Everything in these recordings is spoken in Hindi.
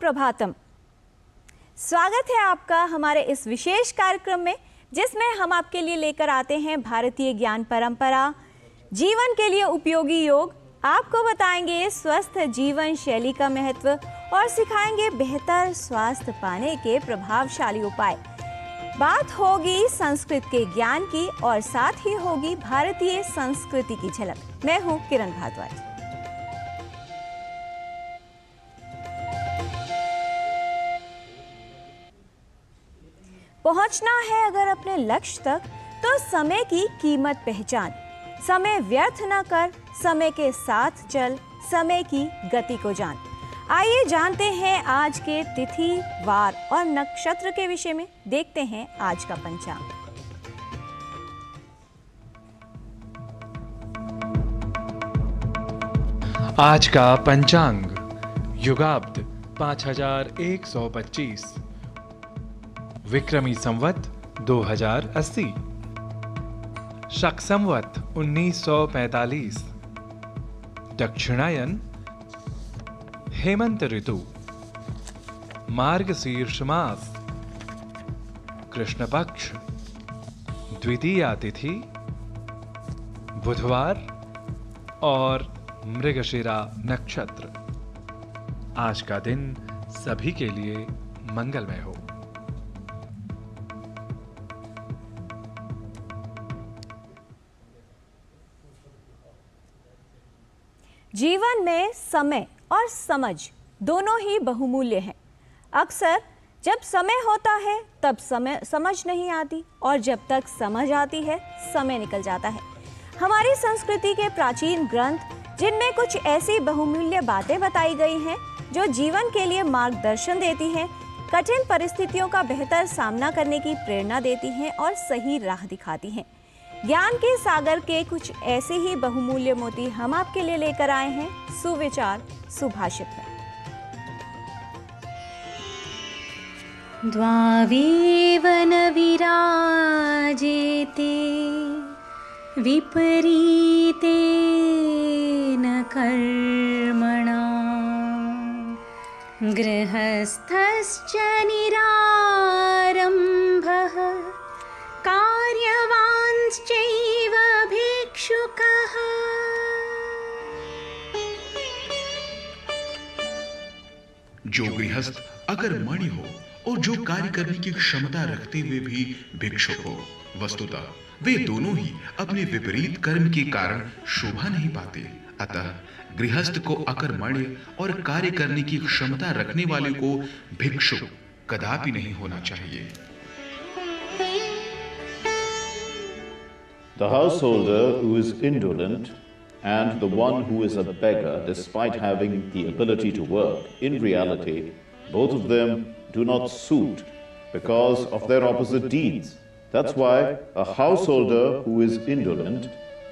सुप्रभातम। स्वागत है आपका हमारे इस विशेष कार्यक्रम में, जिसमें हम आपके लिए लेकर आते हैं भारतीय ज्ञान परंपरा, जीवन के लिए उपयोगी योग, आपको बताएंगे स्वस्थ जीवन शैली का महत्व और सिखाएंगे बेहतर स्वास्थ्य पाने के प्रभावशाली उपाय। बात होगी संस्कृत के ज्ञान की और साथ ही होगी भारतीय संस्कृति की झलक। मैं हूं किरण भारद्वाज। पहुंचना है अगर अपने लक्ष्य तक, तो समय की कीमत पहचान। समय व्यर्थ न कर, समय के साथ चल, समय की गति को जान। आइए जानते हैं आज के तिथि, वार और नक्षत्र के विषय में। देखते हैं आज का पंचांग। आज का पंचांग युगाब्द 5125, विक्रमी संवत 2080, शक संवत 1945, दक्षिणायन हेमंत ऋतु, मार्गशीर्ष मास, कृष्ण पक्ष, द्वितीया तिथि, बुधवार और मृगशिरा नक्षत्र। आज का दिन सभी के लिए मंगलमय हो। जीवन में समय और समझ दोनों ही बहुमूल्य हैं। अक्सर जब समय होता है तब समझ नहीं आती, और जब तक समझ आती है समय निकल जाता है। हमारी संस्कृति के प्राचीन ग्रंथ, जिनमें कुछ ऐसी बहुमूल्य बातें बताई गई हैं जो जीवन के लिए मार्गदर्शन देती हैं, कठिन परिस्थितियों का बेहतर सामना करने की प्रेरणा देती हैं और सही राह दिखाती हैं। ज्ञान के सागर के कुछ ऐसे ही बहुमूल्य मोती हम आपके लिए लेकर आए हैं सुविचार सुभाषित में। द्वावेव न विराजेते विपरीतेन कर्मणा, गृहस्थश्च निरारम्भः कार्यवांश्चैव भिक्षुकः। जो गृहस्थ अगर मणि हो और जो कार्य करने की क्षमता रखते हुए भी भिक्षुक हो, वस्तुतः वे दोनों ही अपने विपरीत कर्म के कारण शोभा नहीं पाते। अतः गृहस्थ को अकर्मण्य और कार्य करने की क्षमता रखने वाले को भिक्षुक कदापि नहीं होना चाहिए। The householder who is indolent and the one who is a beggar despite having the ability to work, in reality, both of them do not suit because of their opposite deeds. That's why a householder who is indolent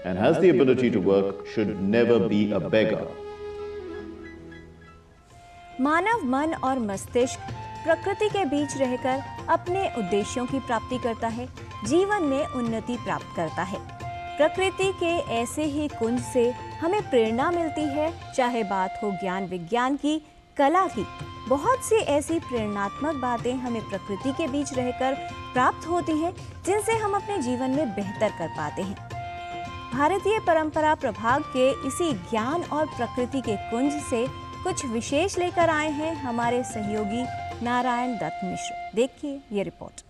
and has the ability to work should never be a beggar. मानव मन और मस्तिष्क प्रकृति के बीच रहकर अपने उद्देश्यों की प्राप्ति करता है, जीवन में उन्नति प्राप्त करता है। प्रकृति के ऐसे ही कुंज से हमें प्रेरणा मिलती है, चाहे बात हो ज्ञान विज्ञान की, कला की। बहुत सी ऐसी प्रेरणात्मक बातें हमें प्रकृति के बीच रहकर प्राप्त होती हैं, जिनसे हम अपने जीवन में बेहतर कर पाते हैं। भारतीय परंपरा प्रभाग के इसी ज्ञान और प्रकृति के कुंज से कुछ विशेष लेकर आए हैं हमारे सहयोगी नारायण दत्त मिश्र। देखिए ये रिपोर्ट।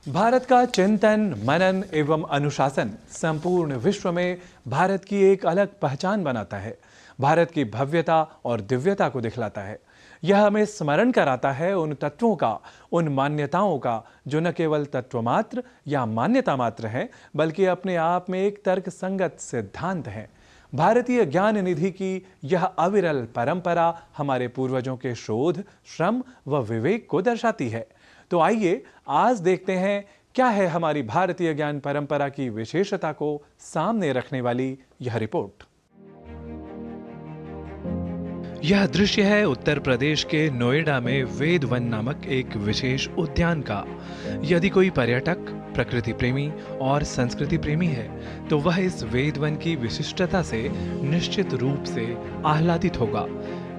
भारत का चिंतन, मनन एवं अनुशासन संपूर्ण विश्व में भारत की एक अलग पहचान बनाता है, भारत की भव्यता और दिव्यता को दिखलाता है। यह हमें स्मरण कराता है उन तत्वों का, उन मान्यताओं का जो न केवल तत्व मात्र या मान्यता मात्र हैं, बल्कि अपने आप में एक तर्क संगत सिद्धांत हैं। भारतीय ज्ञान निधि की यह अविरल परंपरा हमारे पूर्वजों के शोध, श्रम व विवेक को दर्शाती है। तो आइए आज देखते हैं क्या है हमारी भारतीय ज्ञान परंपरा की विशेषता को सामने रखने वाली यह रिपोर्ट। यह दृश्य है उत्तर प्रदेश के नोएडा में वेद वन नामक एक विशेष उद्यान का। यदि कोई पर्यटक प्रकृति प्रेमी और संस्कृति प्रेमी है तो वह इस वेद वन की विशिष्टता से निश्चित रूप से आह्लादित होगा,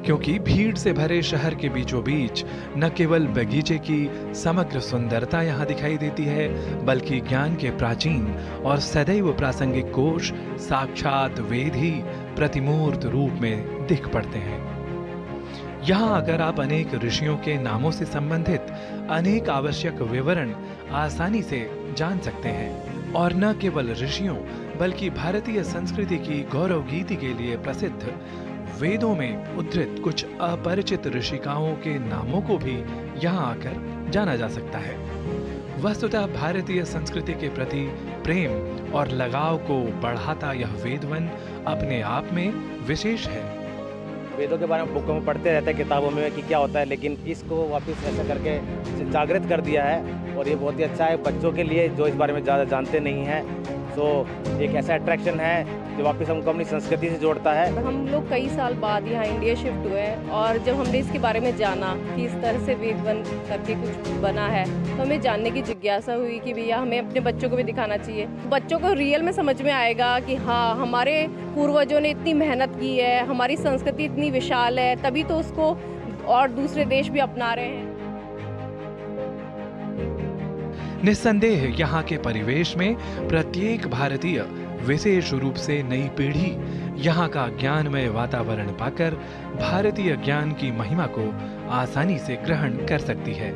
क्योंकि भीड़ से भरे शहर के बीचों बीच न केवल बगीचे की समग्र सुंदरता यहाँ दिखाई देती है, बल्कि ज्ञान के प्राचीन और सदैव प्रासंगिक कोश साक्षात वेद ही प्रतिमूर्त रूप में दिख पड़ते हैं। यहाँ आकर आप अनेक ऋषियों के नामों से संबंधित अनेक आवश्यक विवरण आसानी से जान सकते हैं, और न केवल ऋषियों बल्कि भारतीय संस्कृति की गौरव गीति के लिए प्रसिद्ध वेदों में उद्धृत कुछ अपरिचित ऋषिकाओं के नामों को भी यहाँ आकर जाना जा सकता है। वस्तुतः भारतीय संस्कृति के प्रति प्रेम और लगाव को बढ़ाता यह वेद वन अपने आप में विशेष है। वेदों के बारे में बुकों में पढ़ते रहते हैं, किताबों में कि क्या होता है, लेकिन इसको वापस ऐसा करके जागृत कर दिया है और ये बहुत ही अच्छा है बच्चों के लिए जो इस बारे में ज़्यादा जानते नहीं हैं। तो एक ऐसा अट्रैक्शन है जो वापस हमको अपनी संस्कृति से जोड़ता है। हम लोग कई साल बाद यहाँ इंडिया शिफ्ट हुए हैं और जब हमने इसके बारे में जाना कि इस तरह से वेद वन करके कुछ बना है तो हमें जानने की जिज्ञासा हुई कि भैया हमें अपने बच्चों को भी दिखाना चाहिए। बच्चों को रियल में समझ में आएगा कि हाँ, हमारे पूर्वजों ने इतनी मेहनत की है, हमारी संस्कृति इतनी विशाल है, तभी तो उसको और दूसरे देश भी अपना रहे हैं। निस्संदेह यहाँ के परिवेश में प्रत्येक भारतीय विशेष रूप से नई पीढ़ी यहाँ का ज्ञानमय वातावरण पाकर भारतीय ज्ञान की महिमा को आसानी से ग्रहण कर सकती है।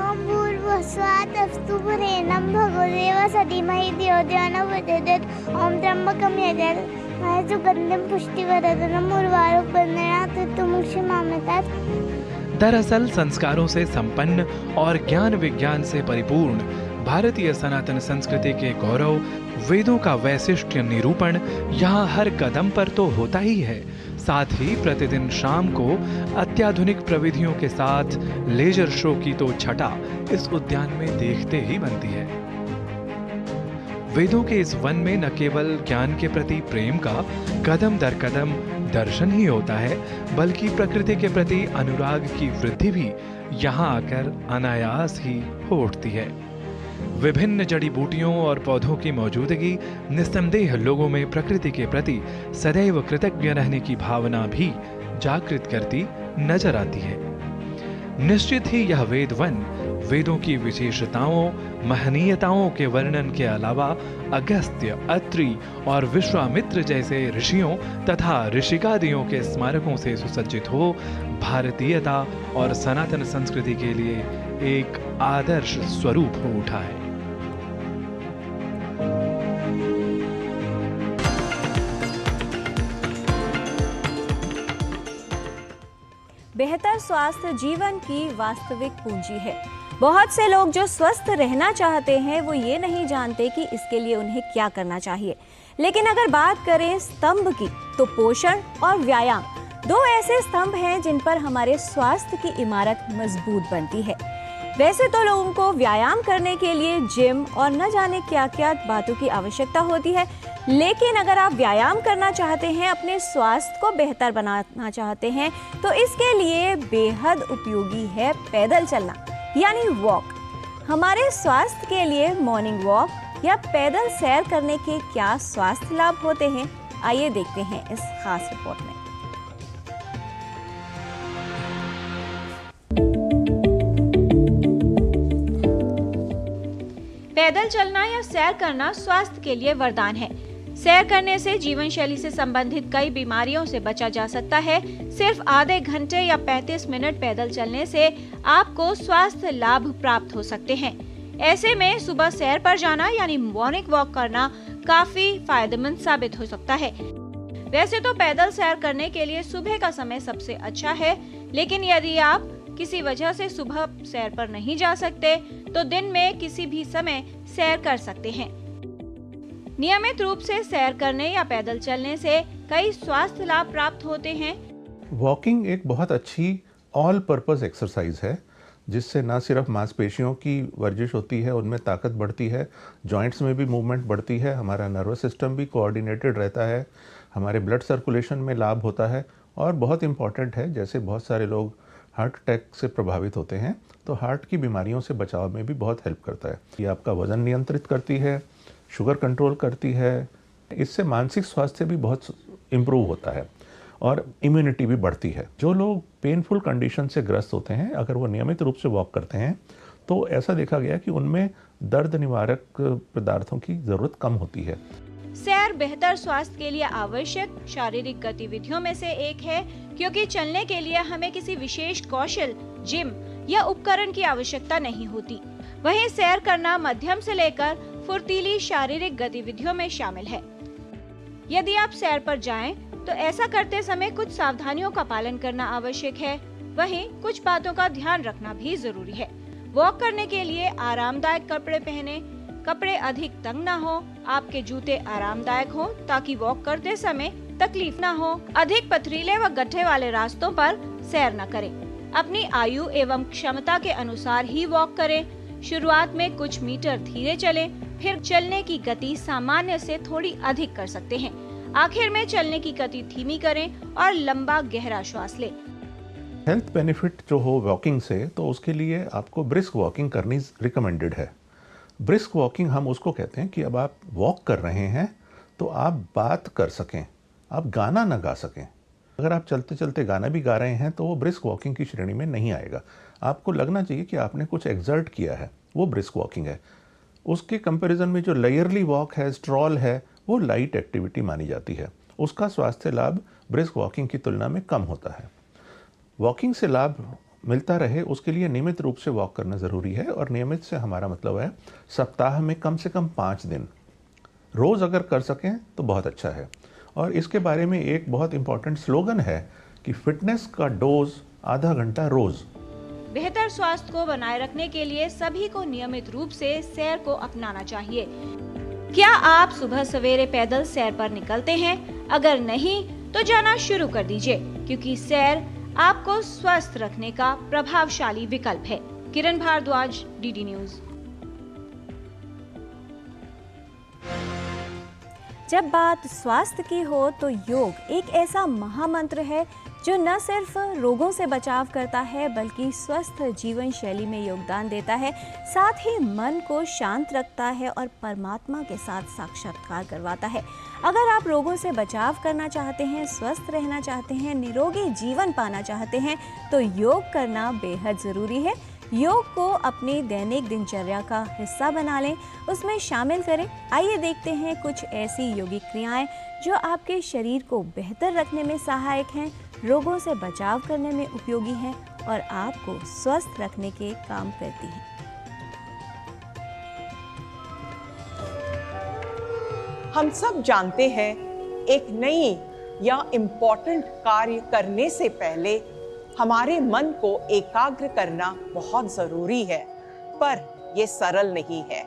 ओम भूर्भुवस्सुवस्तु वरेण्यं भर्गोदेवस्य धीमहि धियो यो न प्रचोदयात्। ओम त्र्यंबकं यजामहे सुगंधिं पुष्टिवर्धनम् उर्वारुकं बन्धनात् मृत्युमुक्षीयमामृतात्। दरअसल संस्कारों से संपन्न और ज्ञान विज्ञान से परिपूर्ण भारतीय सनातन संस्कृति के गौरव वेदों का वैशिष्ट्य निरूपण यहाँ हर कदम पर तो होता ही है, साथ ही प्रतिदिन शाम को अत्याधुनिक प्रविधियों के साथ लेजर शो की तो छटा इस उद्यान में देखते ही बनती है। वेदों के इस वन में न केवल ज्ञान के प्रति प्रेम का कदम दर कदम दर्शन ही होता है, बल्कि प्रकृति के प्रति अनुराग की वृद्धि भी यहाँ आकर अनायास ही हो उठती है। विभिन्न जड़ी बूटियों और पौधों की मौजूदगी निस्संदेह लोगों में प्रकृति के प्रति सदैव कृतज्ञ रहने की भावना भी जागृत करती नजर आती है। निश्चित ही यह वेद वन वेदों की विशेषताओं महनीयताओं के वर्णन के अलावा अगस्त्य, अत्रि और विश्वामित्र जैसे ऋषियों तथा ऋषिकादियों के स्मारकों से सुसज्जित हो भारतीयता और सनातन संस्कृति के लिए एक आदर्श स्वरूप हो उठा है। बेहतर स्वास्थ्य जीवन की वास्तविक पूंजी है। बहुत से लोग जो स्वस्थ रहना चाहते हैं वो ये नहीं जानते कि इसके लिए उन्हें क्या करना चाहिए। लेकिन अगर बात करें स्तंभ की तो पोषण और व्यायाम दो ऐसे स्तंभ हैं जिन पर हमारे स्वास्थ्य की इमारत मजबूत बनती है। वैसे तो लोगों को व्यायाम करने के लिए जिम और न जाने क्या क्या बातों की आवश्यकता होती है, लेकिन अगर आप व्यायाम करना चाहते हैं, अपने स्वास्थ्य को बेहतर बनाना चाहते हैं, तो इसके लिए बेहद उपयोगी है पैदल चलना यानी वॉक। हमारे स्वास्थ्य के लिए मॉर्निंग वॉक या पैदल सैर करने के क्या स्वास्थ्य लाभ होते हैं, आइए देखते हैं इस खास रिपोर्ट में। पैदल चलना या सैर करना स्वास्थ्य के लिए वरदान है। सैर करने से जीवन शैली से संबंधित कई बीमारियों से बचा जा सकता है। सिर्फ आधे घंटे या 35 मिनट पैदल चलने से आपको स्वास्थ्य लाभ प्राप्त हो सकते हैं। ऐसे में सुबह सैर पर जाना यानी मॉर्निंग वॉक करना काफी फायदेमंद साबित हो सकता है। वैसे तो पैदल सैर करने के लिए सुबह का समय सबसे अच्छा है, लेकिन यदि आप किसी वजह से सुबह सैर पर नहीं जा सकते तो दिन में किसी भी समय सैर कर सकते हैं। नियमित रूप से सैर करने या पैदल चलने से कई स्वास्थ्य लाभ प्राप्त होते हैं। वॉकिंग एक बहुत अच्छी ऑल पर्पस एक्सरसाइज है जिससे ना सिर्फ मांसपेशियों की वर्जिश होती है, उनमें ताकत बढ़ती है, जॉइंट्स में भी मूवमेंट बढ़ती है, हमारा नर्वस सिस्टम भी कोऑर्डिनेटेड रहता है, हमारे ब्लड सर्कुलेशन में लाभ होता है और बहुत इम्पॉर्टेंट है, जैसे बहुत सारे लोग हार्ट अटैक से प्रभावित होते हैं तो हार्ट की बीमारियों से बचाव में भी बहुत हेल्प करता है। ये आपका वज़न नियंत्रित करती है, शुगर कंट्रोल करती है, इससे मानसिक स्वास्थ्य भी बहुत इम्प्रूव होता है और इम्यूनिटी भी बढ़ती है। जो लोग पेनफुल कंडीशन से ग्रस्त होते हैं, अगर वो नियमित रूप से वॉक करते हैं तो ऐसा देखा गया कि उनमें दर्द निवारक पदार्थों की ज़रूरत कम होती है। सैर बेहतर स्वास्थ्य के लिए आवश्यक शारीरिक गतिविधियों में से एक है, क्योंकि चलने के लिए हमें किसी विशेष कौशल, जिम या उपकरण की आवश्यकता नहीं होती। वहीं सैर करना मध्यम से लेकर फुर्तीली शारीरिक गतिविधियों में शामिल है। यदि आप सैर पर जाएं, तो ऐसा करते समय कुछ सावधानियों का पालन करना आवश्यक है। वहीं कुछ बातों का ध्यान रखना भी जरूरी है। वॉक करने के लिए आरामदायक कपड़े पहने, कपड़े अधिक तंग ना हो, आपके जूते आरामदायक हो ताकि वॉक करते समय तकलीफ ना हो। अधिक पथरीले व गड्ढे वाले रास्तों पर सैर न करें। अपनी आयु एवं क्षमता के अनुसार ही वॉक करें। शुरुआत में कुछ मीटर धीरे चलें, फिर चलने की गति सामान्य से थोड़ी अधिक कर सकते हैं। आखिर में चलने की गति धीमी करें और लंबा गहरा श्वास लें। हेल्थ बेनिफिट जो हो वॉकिंग से, तो उसके लिए आपको ब्रिस्क वॉकिंग करनी रिकमेंडेड है। ब्रिस्क वॉकिंग हम उसको कहते हैं कि अब आप वॉक कर रहे हैं तो आप बात कर सकें, आप गाना ना गा सकें। अगर आप चलते चलते गाना भी गा रहे हैं तो वो ब्रिस्क वॉकिंग की श्रेणी में नहीं आएगा। आपको लगना चाहिए कि आपने कुछ एक्सर्ट किया है, वो ब्रिस्क वॉकिंग है। उसके कंपैरिजन में जो लेयरली वॉक है, स्ट्रॉल है, वो लाइट एक्टिविटी मानी जाती है। उसका स्वास्थ्य लाभ ब्रिस्क वॉकिंग की तुलना में कम होता है। वॉकिंग से लाभ मिलता रहे उसके लिए नियमित रूप से वॉक करना ज़रूरी है, और नियमित से हमारा मतलब है सप्ताह में कम से कम 5 दिन। रोज़ अगर कर सकें तो बहुत अच्छा है। और इसके बारे में एक बहुत इम्पॉर्टेंट स्लोगन है कि फिटनेस का डोज आधा घंटा रोज़। बेहतर स्वास्थ्य को बनाए रखने के लिए सभी को नियमित रूप से सैर को अपनाना चाहिए। क्या आप सुबह सवेरे पैदल सैर पर निकलते हैं? अगर नहीं तो जाना शुरू कर दीजिए, क्योंकि सैर आपको स्वस्थ रखने का प्रभावशाली विकल्प है। किरण भारद्वाज, डीडी न्यूज। जब बात स्वास्थ्य की हो तो योग एक ऐसा महामंत्र है जो न सिर्फ रोगों से बचाव करता है बल्कि स्वस्थ जीवन शैली में योगदान देता है, साथ ही मन को शांत रखता है और परमात्मा के साथ साक्षात्कार करवाता है। अगर आप रोगों से बचाव करना चाहते हैं, स्वस्थ रहना चाहते हैं, निरोगी जीवन पाना चाहते हैं तो योग करना बेहद ज़रूरी है। योग को अपनी दैनिक दिनचर्या का हिस्सा बना लें, उसमें शामिल करें। आइए देखते हैं कुछ ऐसी योगिक क्रियाएं जो आपके शरीर को बेहतर रखने में सहायक हैं, रोगों से बचाव करने में उपयोगी हैं और आपको स्वस्थ रखने के काम करती हैं। हम सब जानते हैं एक नई या इम्पोर्टेंट कार्य करने से पहले हमारे मन को एकाग्र करना बहुत जरूरी है, पर यह सरल नहीं है।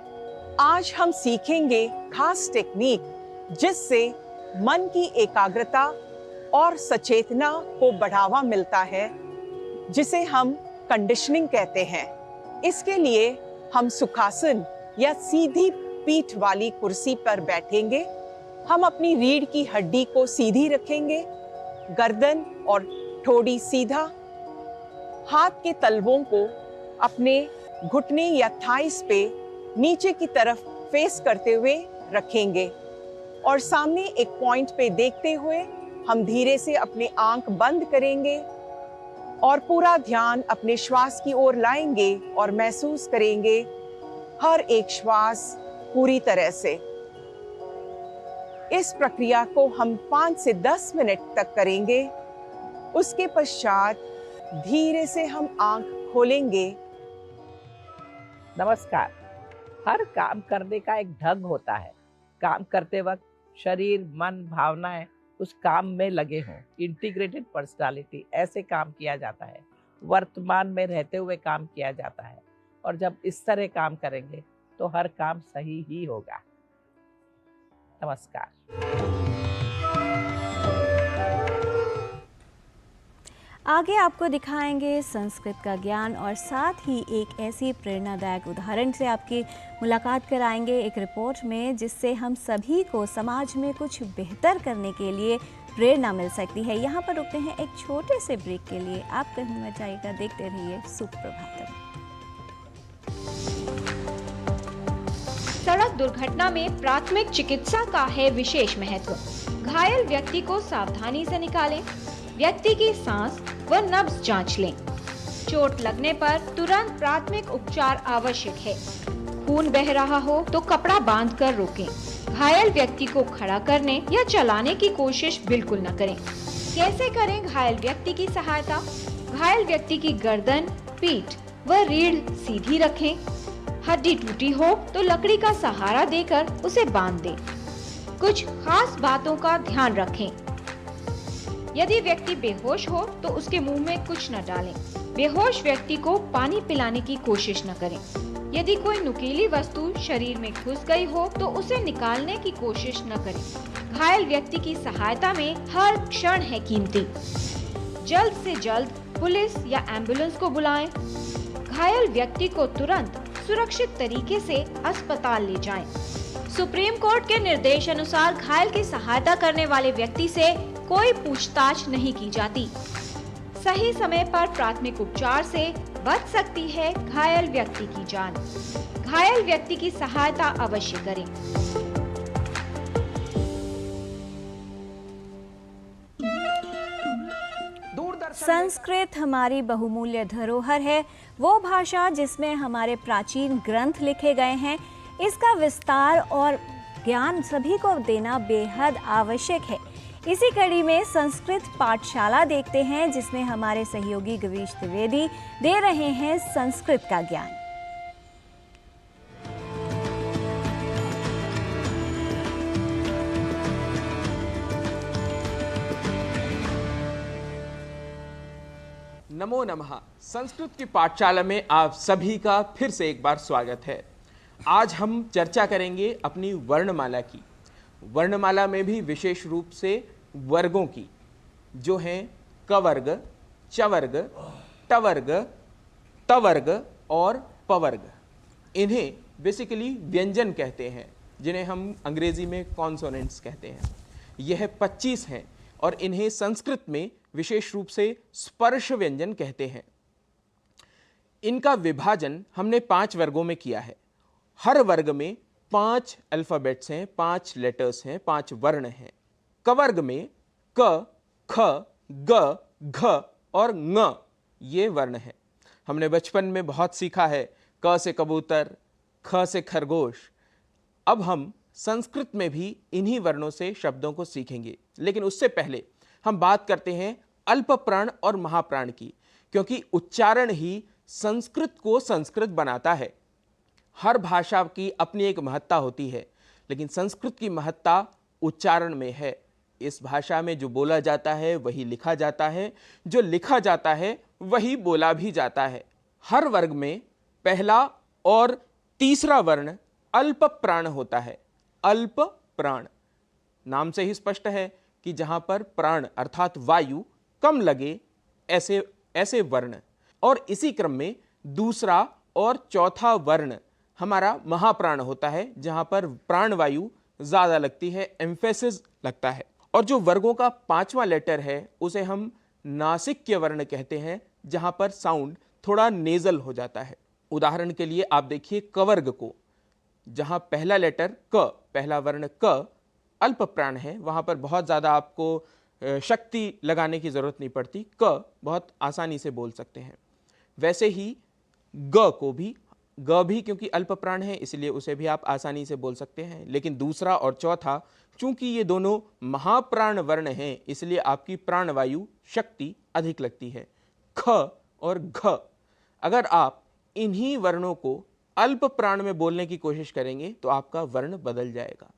आज हम सीखेंगे खास टेक्निक जिससे मन की एकाग्रता और सचेतना को बढ़ावा मिलता है, जिसे हम कंडीशनिंग कहते हैं। इसके लिए हम सुखासन या सीधी पीठ वाली कुर्सी पर बैठेंगे। हम अपनी रीढ़ की हड्डी को सीधी रखेंगे, गर्दन और ठोड़ी सीधा, हाथ के तलवों को अपने घुटने या थाइस पे नीचे की तरफ फेस करते हुए रखेंगे और सामने एक पॉइंट पे देखते हुए हम धीरे से अपने आंख बंद करेंगे और पूरा ध्यान अपने श्वास की ओर लाएंगे और महसूस करेंगे हर एक श्वास पूरी तरह से। इस प्रक्रिया को हम 5 से 10 मिनट तक करेंगे। उसके पश्चात धीरे से हम आंख खोलेंगे। नमस्कार। हर काम करने का एक ढंग होता है। काम करते वक्त शरीर, मन, भावनाएं उस काम में लगे हों। इंटीग्रेटेड पर्सनालिटी, ऐसे काम किया जाता है। वर्तमान में रहते हुए काम किया जाता है, और जब इस तरह काम करेंगे तो हर काम सही ही होगा। नमस्कार। आगे आपको दिखाएंगे संस्कृत का ज्ञान और साथ ही एक ऐसी प्रेरणादायक उदाहरण से आपकी मुलाकात कराएंगे एक रिपोर्ट में, जिससे हम सभी को समाज में कुछ बेहतर करने के लिए प्रेरणा मिल सकती है। यहाँ पर रुकते हैं एक छोटे से ब्रेक के लिए। आप कहीं मत जाइएगा, देखते रहिए सुप्रभातम। सड़क दुर्घटना में प्राथमिक चिकित्सा का है विशेष महत्व। घायल व्यक्ति को सावधानी से निकालें, व्यक्ति की सांस व नब्ज जांच लें। चोट लगने पर तुरंत प्राथमिक उपचार आवश्यक है। खून बह रहा हो तो कपड़ा बांधकर रोकें। घायल व्यक्ति को खड़ा करने या चलाने की कोशिश बिल्कुल न करें। कैसे करें घायल व्यक्ति की सहायता? घायल व्यक्ति की गर्दन, पीठ व रीढ़ सीधी रखें। हड्डी टूटी हो तो लकड़ी का सहारा देकर उसे बांध दें। कुछ खास बातों का ध्यान रखें। यदि व्यक्ति बेहोश हो तो उसके मुंह में कुछ न डालें। बेहोश व्यक्ति को पानी पिलाने की कोशिश न करें। यदि कोई नुकीली वस्तु शरीर में घुस गई हो तो उसे निकालने की कोशिश न करें। घायल व्यक्ति की सहायता में हर क्षण है कीमती। जल्द से जल्द पुलिस या एम्बुलेंस को बुलाएं। घायल व्यक्ति को तुरंत सुरक्षित तरीके से अस्पताल ले जाएं। सुप्रीम कोर्ट के निर्देश अनुसार घायल की सहायता करने वाले व्यक्ति से कोई पूछताछ नहीं की जाती। सही समय पर प्राथमिक उपचार से बच सकती है घायल व्यक्ति की जान। घायल व्यक्ति की सहायता अवश्य करें। संस्कृत हमारी बहुमूल्य धरोहर है, वो भाषा जिसमें हमारे प्राचीन ग्रंथ लिखे गए हैं। इसका विस्तार और ज्ञान सभी को देना बेहद आवश्यक है। इसी कड़ी में संस्कृत पाठशाला देखते हैं, जिसमें हमारे सहयोगी गवीश द्विवेदी दे रहे हैं संस्कृत का ज्ञान। नमो नमः। संस्कृत की पाठशाला में आप सभी का फिर से एक बार स्वागत है। आज हम चर्चा करेंगे अपनी वर्णमाला की। वर्णमाला में भी विशेष रूप से वर्गों की, जो हैं क वर्ग, च वर्ग, ट वर्ग, त वर्ग और प वर्ग। इन्हें बेसिकली व्यंजन कहते हैं, जिन्हें हम अंग्रेजी में कॉन्सोनेंट्स कहते हैं। यह 25 हैं और इन्हें संस्कृत में विशेष रूप से स्पर्श व्यंजन कहते हैं। इनका विभाजन हमने 5 वर्गों में किया है। हर वर्ग में 5 अल्फ़ाबेट्स हैं, 5 लेटर्स हैं, 5 वर्ण हैं। क वर्ग में क, ख, ग, घ और ङ ये वर्ण हैं। हमने बचपन में बहुत सीखा है, क से कबूतर, ख से खरगोश। अब हम संस्कृत में भी इन्हीं वर्णों से शब्दों को सीखेंगे, लेकिन उससे पहले हम बात करते हैं अल्प प्राण और महाप्राण की, क्योंकि उच्चारण ही संस्कृत को संस्कृत बनाता है। हर भाषा की अपनी एक महत्ता होती है, लेकिन संस्कृत की महत्ता उच्चारण में है। इस भाषा में जो बोला जाता है वही लिखा जाता है, जो लिखा जाता है वही बोला भी जाता है। हर वर्ग में पहला और तीसरा वर्ण अल्प प्राण होता है। अल्प प्राण नाम से ही स्पष्ट है कि जहां पर प्राण अर्थात वायु कम लगे, ऐसे वर्ण। और इसी क्रम में दूसरा और चौथा वर्ण हमारा महाप्राण होता है, जहां पर प्राण वायु ज्यादा लगती है, एम्फेसिस लगता है। और जो वर्गों का 5वां लेटर है उसे हम नासिक्य वर्ण कहते हैं, जहां पर साउंड थोड़ा नेजल हो जाता है। उदाहरण के लिए आप देखिए क वर्ग को, जहां पहला लेटर क, पहला वर्ण क अल्प प्राण है, वहां पर बहुत ज़्यादा आपको शक्ति लगाने की ज़रूरत नहीं पड़ती, क बहुत आसानी से बोल सकते हैं। वैसे ही ग को भी, ग भी क्योंकि अल्प प्राण है इसलिए उसे भी आप आसानी से बोल सकते हैं। लेकिन दूसरा और चौथा, चूंकि ये दोनों महाप्राण वर्ण हैं, इसलिए आपकी प्राणवायु शक्ति अधिक लगती है। ख और घ, अगर आप इन्हीं वर्णों को अल्प प्राण में बोलने की कोशिश करेंगे तो आपका वर्ण बदल जाएगा।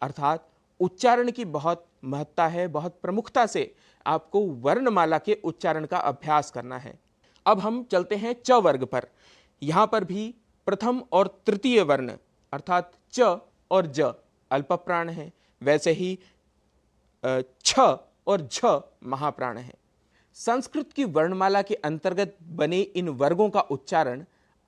अर्थात उच्चारण की बहुत महत्ता है, बहुत प्रमुखता से आपको वर्णमाला के उच्चारण का अभ्यास करना है। अब हम चलते हैं च वर्ग पर। यहाँ पर भी प्रथम और तृतीय वर्ण अर्थात च और ज अल्प प्राण है, वैसे ही छ और झ महाप्राण है। संस्कृत की वर्णमाला के अंतर्गत बने इन वर्गों का उच्चारण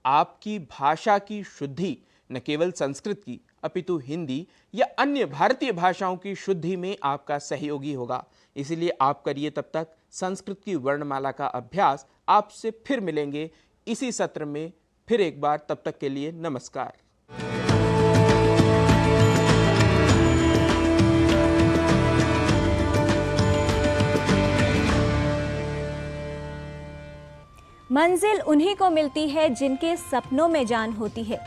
आपकी भाषा की शुद्धि, न केवल संस्कृत की अपितु हिंदी या अन्य भारतीय भाषाओं की शुद्धि में आपका सहयोगी होगा। इसलिए आप करिए तब तक संस्कृत की वर्णमाला का अभ्यास। आपसे फिर मिलेंगे इसी सत्र में फिर एक बार। तब तक के लिए नमस्कार। मंजिल उन्हीं को मिलती है जिनके सपनों में जान होती है।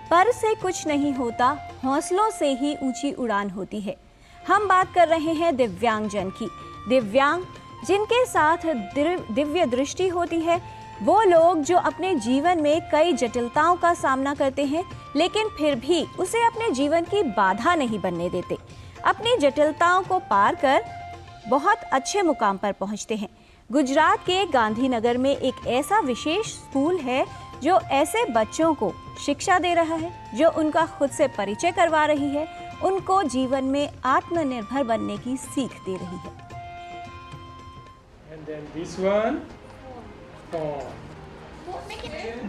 पर से कुछ नहीं होता, हौसलों से ही ऊंची उड़ान होती है। हम बात कर रहे हैं दिव्यांगजन की। दिव्यांग जिनके साथ दिव्य दृष्टि होती है, वो लोग जो अपने जीवन में कई जटिलताओं का सामना करते हैं, लेकिन फिर भी उसे अपने जीवन की बाधा नहीं बनने देते। अपनी जटिलताओं को पार कर बहुत अच्छे मुकाम पर पहुंचते हैं। गुजरात के गांधीनगर में एक ऐसा विशेष स्कूल है जो ऐसे बच्चों को शिक्षा दे रहा है, जो उनका खुद से परिचय करवा रही है, उनको जीवन में आत्मनिर्भर बनने की सीख दे रही है।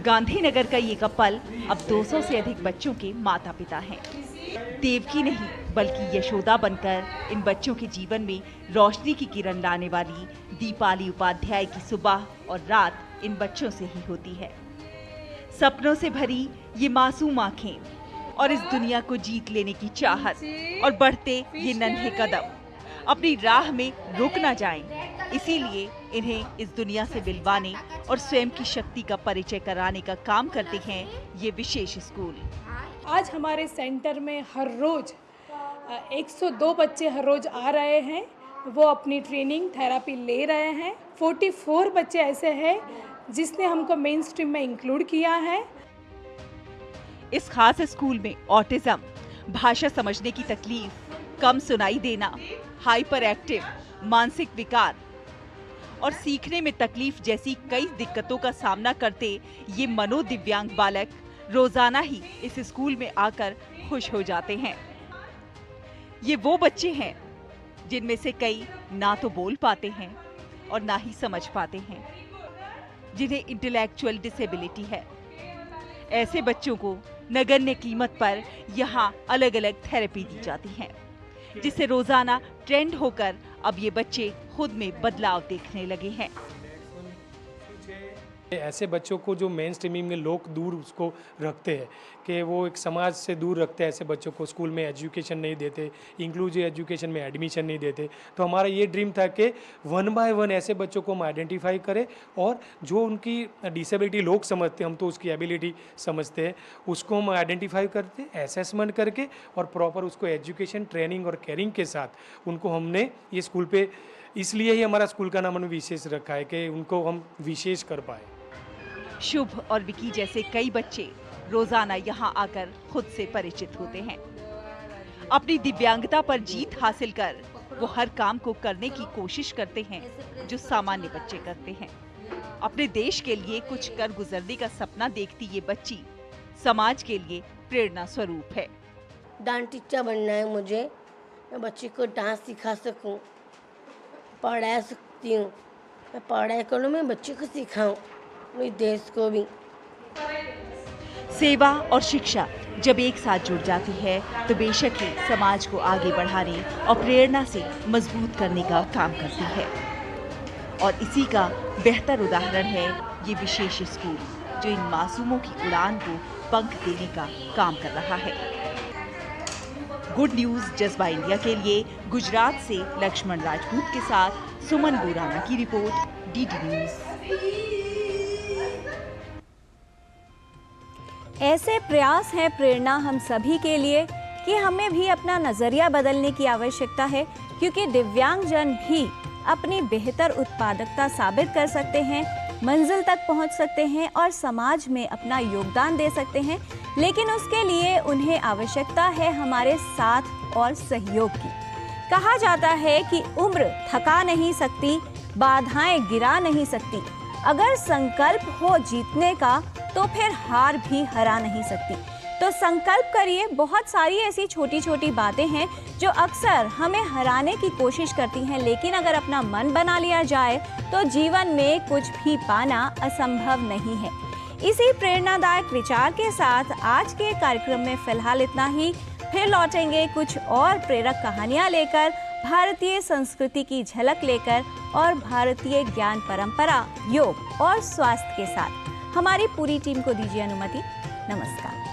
गांधीनगर का ये कपल अब 200 से अधिक बच्चों के माता पिता हैं। देवकी नहीं बल्कि यशोदा बनकर इन बच्चों के जीवन में रोशनी की किरण लाने वाली दीपाली उपाध्याय की सुबह और रात इन बच्चों से ही होती है। सपनों से भरी ये मासूम आंखें और इस दुनिया को जीत लेने की चाहत और बढ़ते ये नन्हे कदम अपनी राह में रुक ना जाएं, इसीलिए इन्हें इस दुनिया से मिलवाने और स्वयं की शक्ति का परिचय कराने का काम करते हैं ये विशेष स्कूल। आज हमारे सेंटर में हर रोज 102 बच्चे हर रोज आ रहे हैं। वो अपनी ट्रेनिंग थेरेपी ले रहे हैं। 44 बच्चे ऐसे हैं जिसने हमको मेन स्ट्रीम में इंक्लूड किया है। इस खास स्कूल में ऑटिज्म, भाषा समझने की तकलीफ, कम सुनाई देना, हाइपर एक्टिव, मानसिक विकार और सीखने में तकलीफ जैसी कई दिक्कतों का सामना करते ये मनोदिव्यांग बालक रोजाना ही इस स्कूल में आकर खुश हो जाते हैं। ये वो बच्चे हैं जिनमें से कई ना तो बोल पाते हैं और ना ही समझ पाते हैं, जिन्हें इंटेलेक्चुअल डिसेबिलिटी है। ऐसे बच्चों को नगण्य कीमत पर यहाँ अलग अलग थेरेपी दी जाती है, जिससे रोजाना ट्रेंड होकर अब ये बच्चे खुद में बदलाव देखने लगे हैं। ऐसे बच्चों को जो मेन स्ट्रीमिंग में लोग दूर उसको रखते हैं कि वो एक समाज से दूर रखते हैं, ऐसे बच्चों को स्कूल में एजुकेशन नहीं देते, इंक्लूसिव एजुकेशन में एडमिशन नहीं देते। तो हमारा ये ड्रीम था कि 1 बाय 1 ऐसे बच्चों को हम आइडेंटिफाई करें और जो उनकी डिसेबिलिटी लोग समझते हैं, हम तो उसकी एबिलिटी समझते हैं, उसको हम आइडेंटिफाई करते, असेसमेंट करके और प्रॉपर उसको एजुकेशन, ट्रेनिंग और केयरिंग के साथ उनको हमने ये स्कूल पे, इसलिए ही हमारा स्कूल का नाम हमने विशेष रखा है कि उनको हम विशेष कर पाए। शुभ और विकी जैसे कई बच्चे रोजाना यहाँ आकर खुद से परिचित होते हैं। अपनी दिव्यांगता पर जीत हासिल कर वो हर काम को करने की कोशिश करते हैं जो सामान्य बच्चे करते हैं। अपने देश के लिए कुछ कर गुजरने का सपना देखती ये बच्ची समाज के लिए प्रेरणा स्वरूप है। डांस टीचर बनना है मुझे। मैं बच्चे को डांस सिखा सकूं, पढ़ा सकती हूँ। मैं पढ़ाई करूँ, मैं बच्चे को सिखाऊं, मेरे देश को भी। सेवा और शिक्षा जब एक साथ जुड़ जाती है तो बेशक ही समाज को आगे बढ़ाने और प्रेरणा से मजबूत करने का काम करती है। और इसी का बेहतर उदाहरण है ये विशेष स्कूल, जो इन मासूमों की उड़ान को पंख देने का काम कर रहा है। गुड न्यूज जज्बा इंडिया के लिए गुजरात से लक्ष्मण राजपूत के साथ सुमन बोराना की रिपोर्ट, डीडी न्यूज। ऐसे प्रयास हैं प्रेरणा हम सभी के लिए कि हमें भी अपना नज़रिया बदलने की आवश्यकता है, क्योंकि दिव्यांगजन भी अपनी बेहतर उत्पादकता साबित कर सकते हैं, मंजिल तक पहुंच सकते हैं और समाज में अपना योगदान दे सकते हैं। लेकिन उसके लिए उन्हें आवश्यकता है हमारे साथ और सहयोग की। कहा जाता है कि उम्र थका नहीं सकती, बाधाएं गिरा नहीं सकती। अगर संकल्प हो जीतने का तो फिर हार भी हरा नहीं सकती। तो संकल्प करिए, बहुत सारी ऐसी छोटी छोटी बातें हैं जो अक्सर हमें हराने की कोशिश करती हैं, लेकिन अगर अपना मन बना लिया जाए तो जीवन में कुछ भी पाना असंभव नहीं है। इसी प्रेरणादायक विचार के साथ आज के कार्यक्रम में फिलहाल इतना ही। फिर लौटेंगे कुछ और प्रेरक कहानियां लेकर, भारतीय संस्कृति की झलक लेकर और भारतीय ज्ञान परंपरा, योग और स्वास्थ्य के साथ। हमारी पूरी टीम को दीजिए अनुमति। नमस्कार।